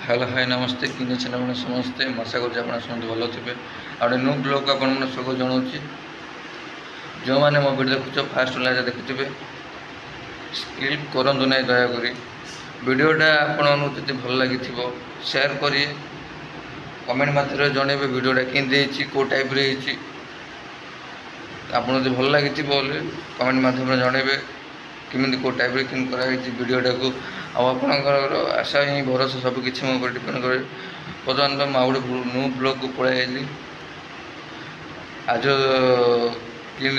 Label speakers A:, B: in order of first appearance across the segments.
A: Hello hi नमस्ते किन मैंने समस्ते आशा कर समस्त भल थे आउ न्यू ब्लॉग को आप स्वागत जनाऊँगी जो मैंने मो वीडियो देखुच फास्ट लाइक देखिथे स्किप करूँ ना दयाक वीडियोटा आपड़ी भल लगी सेयार करिए कमेंट माध्यम जनइबे वीडियोटा कि कौ टाइप आपड़ जो भल लगी कमेंट माध्यम जनइबे किमी कौ टाइप कराई वीडियोटा को आपणकर आशा ही भरोसा सबकि मो डिपेड करे बर्तमान तो मुझे न्यू ब्लॉग को पलि आज कि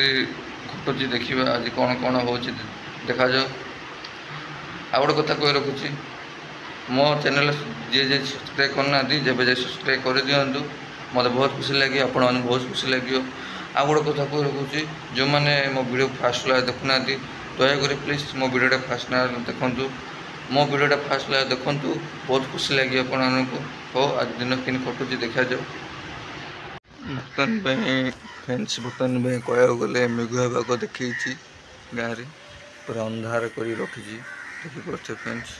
A: घटुची देखा आज कौन कौन हो देखा जाओ आ गोटे कथा कही रखुची मो चैनल जी जी सब्सक्राइब करना जब जाए सब्सक्राइब कर दिंतु मत बहुत खुशी लगे आपण मैंने बहुत खुशी लगे आ गोटे कथा कही रखुची जो मैंने मो वीडियो फास्ट लाइक देखुना दयाक प्लीज मो वीडियोटा फास्ट ना देखूँ मो वीडियोटा फास्ट लाइक देखूँ बहुत खुशी लगे आपण हो आज दिन कि कटुची देखा जाओ बर्तमान फ्रेंड्स बर्तमान कह गले मेघुआ पाग देखी गाँव में पूरा अंधार कर रखी देखिए फ्रेंड्स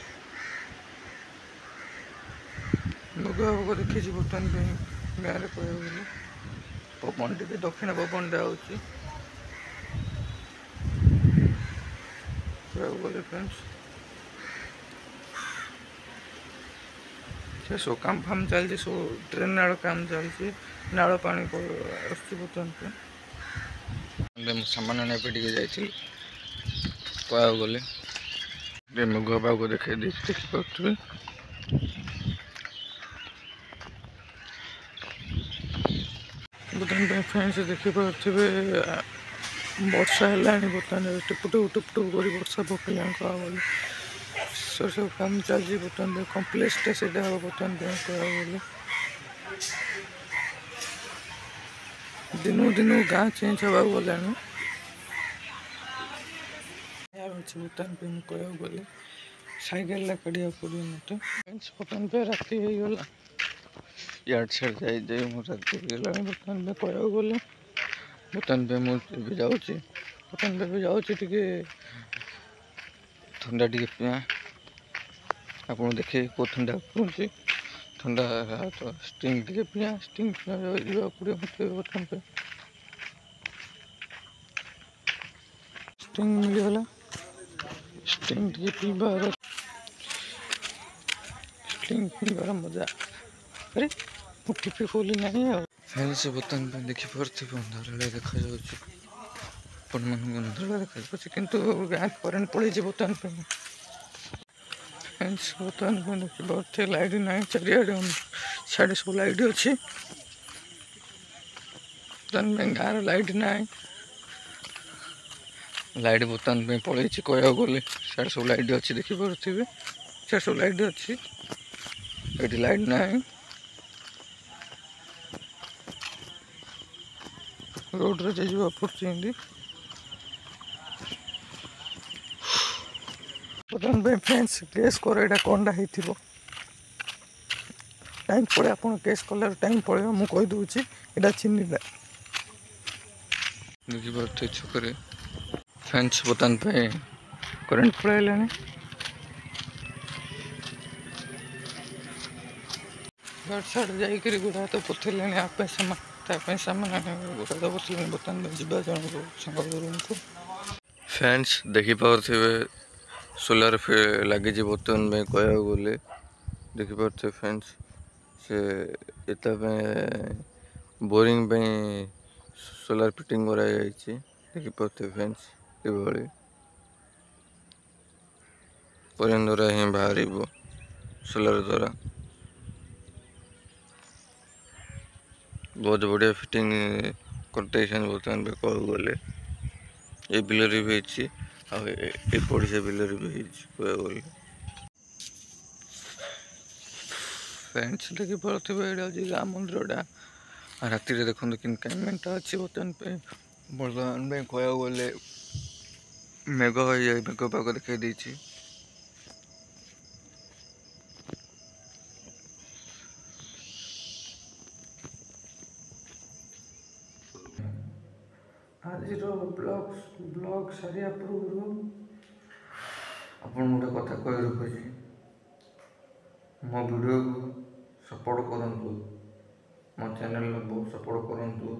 A: मेघुआ पाग देखी बर्तमान गाँव में कह गले पवन टे दक्षिण पवन टा गले फ्रेंड्स से सब काम फाम चलती सब ट्रेन नाड़ काम चलती नाड़ पा बर्तमान सामान आने जाइए कह गले मेघुआ पाग देखे देखिए बर्तमान फ्रेंड्स देखिपे वर्षा है बर्तमान टिपुटू टिपुटू कर वर्षा पकड़ा कह गले सब काम चलती बर्तमान कम्प्लेक्सटा से बर्तमान कह गले दिनू दिनू गाँ चेंज हवा गला बर्तमान कह गले सैकेल काढ़ा पड़े मत बर्तमान पे राति गला यार छेड़ जाए मोर राति गला बर्तमान कह गले बर्तमान पे मुझे जाऊँगी बर्तमान पे जाऊँगी टे ठंडा टे पिया आप देखे कौ ठंडा पीऊँगी ठंडा तो स्टिंग टे पिया स्टिंग पड़े मत बर्तमान पे स्टिंग मिलगला स्टिंग टे पीबार स्टिंग पीबार मजा अरे टिपी खोली नहीं फ्रेंड्स बर्तमान पे देखिपे अंधार देखा अंधार देखा कितु गाँव करेन्ट पड़े बर्तमान पे फ्रेंड्स बर्तमान पे देखिए लाइट ना चारिड़े साढ़े सब लाइट अच्छी बर्तमान गाँव लाइट ना लाइट बर्तमान पे पड़े कह गले साढ़े सब लाइट अच्छी देखिपे साढ़े सब लाइट अच्छी ये लाइट ना रोड रे जाइए पड़ती बर्तमान फ्रेंड्स गेस कर यहाँ कौन हो टाइम पड़े आप गेस कल टाइम पड़े मुझे कहीदे यहाँ चिन्हटा देखिए छक फ्रेंड्स बर्तमान पे करेन्ट पड़ेगा गाड़ साड़ जाकर गोड़ा तो पथेले आप सामान गोड़ा तो पथेले बर्तमान जावा जन रूम को फ्रेंड्स देखिपे सोलार लगी बर्तमान में कह गले देखिपे फ्रेंड्स से एत बोरिंग सोलार फिटिंग कराई देखिपे फ्रेंड्स ये करेन्ट द्वारा ही बाहर सोलार द्वारा बहुत बढ़िया फिटिंग करते बर्तमान पे कह गले ये बिलरी भी पड़ोसी बिलरी भी कह गले फ्रेंड्स देखिपे यहाँ हूँ राम मंदिरटा राति देखो कि कैमेंटा अच्छी बर्तमान पे बर्तमान पे कह गले मेघ मेघ पाग देखा देती आज ब्लॉग सारिया पूर्व आप गोटे कथा कही रखुची ମୋ ଭିଡ଼ିଓକୁ ସପୋର୍ଟ କରନ୍ତୁ, ମୋ ଚ୍ୟାନେଲକୁ ବହୁତ ସପୋର୍ଟ କରନ୍ତୁ,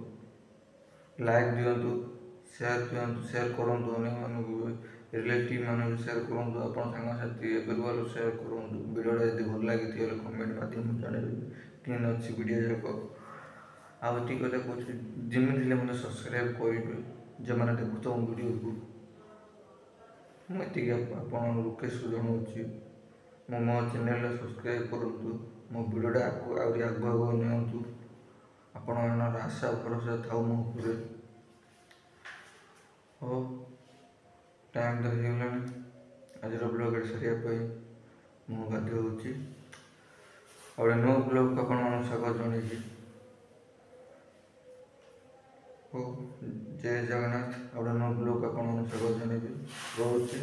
A: ଲାଇକ୍ ଦିଅନ୍ତୁ, ସେୟାର କରନ୍ତୁ, ଅନ୍ୟମାନଙ୍କୁ ରିଲେଟିଭ୍ ମାନଙ୍କୁ ସେୟାର କରନ୍ତୁ, ଆପଣ ସାଙ୍ଗସାଥି ପରିବାର ସେୟାର କରନ୍ତୁ। ଭିଡ଼ିଓଟା ଯଦି ଭଲ ଲାଗିଥିବ ହେଲେ କମେଣ୍ଟ ମାଧ୍ୟମରେ ଜଣାଇବେ କେମିତି ଅଛି ଭିଡ଼ିଓ ଯାକ। ଆଉ ଏତିକି କଥା କହୁଛି, ଯେମିତି ହେଲେ ମୋତେ ସବସ୍କ୍ରାଇବ୍ କରିବେ ଯେଉଁମାନେ ଦେଖୁଥିବ ମୋ ଭିଡ଼ିଓକୁ। ମୁଁ ଏତିକି ଆପଣ ରିକ୍ୱେଷ୍ଟ ଜଣାଉଛି, ମୋ ଚ୍ୟାନେଲରେ ସବସ୍କ୍ରାଇବ୍ କରନ୍ତୁ, ମୋ ଭିଡ଼ିଓଟା ଆହୁରି ଆଗକୁ ନିଅନ୍ତୁ। ଆପଣମାନଙ୍କର ଆଶା ଭରସା ଥାଉ ମୋ ଉପରେ। ହଉ, ଟାଇମ୍ ତ ହେଇଗଲାଣି ଆଜିର ବ୍ଲଗ୍ରେ ସାରିବା ପାଇଁ ମୁଁ ବାଧ୍ୟ ହେଉଛି। ଆଉ ଗୋଟେ ନୂଆ ବ୍ଲଗ୍କୁ ଆପଣମାନଙ୍କୁ ସ୍ୱାଗତ ଜଣାଇଛି। ହଉ, ଜୟ ଜଗନ୍ନାଥ। ଆଉ ଗୋଟେ ନୂଆ ବ୍ଲଗ୍କୁ ଆପଣମାନଙ୍କୁ ସ୍ୱାଗତ ଜଣାଇବି। ରହୁଛି।